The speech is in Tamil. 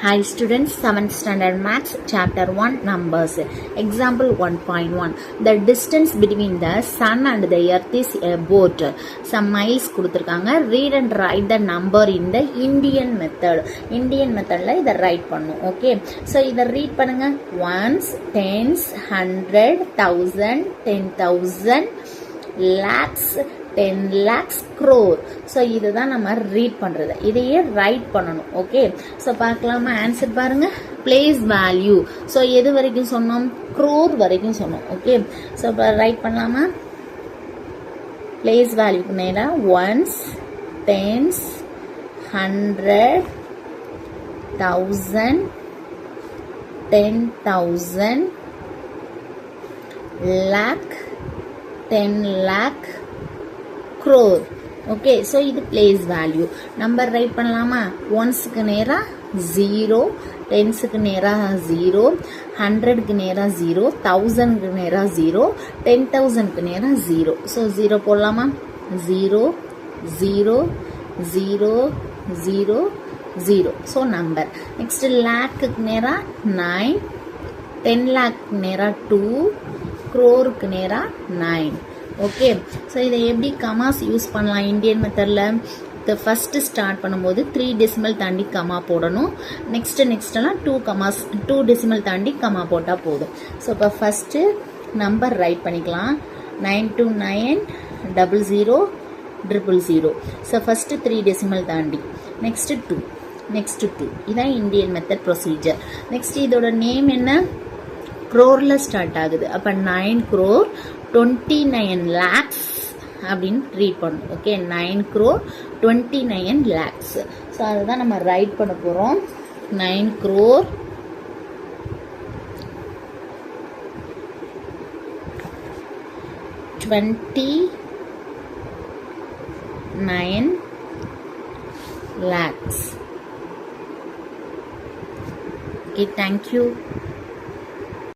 Hi students, 7th standard maths chapter 1 numbers. Example 1.1. The distance between the sun and the earth is a boat. Some miles கொடுத்திருக்காங்க. Read and write the number in the Indian method. Indian methodல இதை write பண்ணும். Okay. So இதை read பண்ணுங்க. Ones, tens, 100, 1000, 10,000, lakhs, 10 lakhs, crore. So இதுதான் நம்ம ரீட் பண்ணுறது. இதையே ரைட் பண்ணணும். ஓகே, ஸோ பார்க்கலாமா? ஆன்சர் பாருங்க. Place value. ஸோ எது வரைக்கும் சொன்னோம்? crore வரைக்கும் சொன்னோம். ஓகே, ஸோ இப்போ ரைட் பண்ணலாமா? பிளேஸ் வேல்யூக்கு நேராக ones, tens, 100, 1000, 10,000, lakh, 10 lakh, crore. Okay, so இது பிளேஸ் வேல்யூ. நம்பர் ரைட் பண்ணலாமா? ஒன்ஸுக்கு நேராக 0, டென்ஸுக்கு நேராக 0, 100க்கு நேராக 0, 1000க்கு நேராக 0, 10,000க்கு நேராக 0. ஸோ 0 போடலாமா? 0, 0, 0, 0, 0. So number. நெக்ஸ்ட் லேக்குக்கு நேராக 9, 10 லேக்கு நேராக 2, க்ரோருக்கு நேராக 9. ஓகே, ஸோ இதை எப்படி கமாஸ் யூஸ் பண்ணலாம் இந்தியன் மெத்தடில்? ஃபஸ்ட்டு ஸ்டார்ட் பண்ணும்போது 3 டெசிமல் தாண்டி கமா போடணும். நெக்ஸ்டெல்லாம் 2 டெசிமல் தாண்டி கமா போட்டால் போதும். ஸோ இப்போ ஃபஸ்ட்டு நம்பர் ரைட் பண்ணிக்கலாம். 929 00 000. ஸோ ஃபஸ்ட்டு 3 டெசிமல் தாண்டி, நெக்ஸ்ட்டு 2 இதான் இந்தியன் மெத்தட் ப்ரொசீஜர். நெக்ஸ்ட் இதோட நேம் என்ன? க்ரோரில் ஸ்டார்ட் ஆகுது. அப்போ 9 crore 29 lakhs அப்படின்னு ரீட் பண்ணணும். Okay, 9 crore 29 lakhs. ஸோ அதுதான் நம்ம ரைட் பண்ண போகிறோம். 9 crore 29 lakhs. Okay, thank you.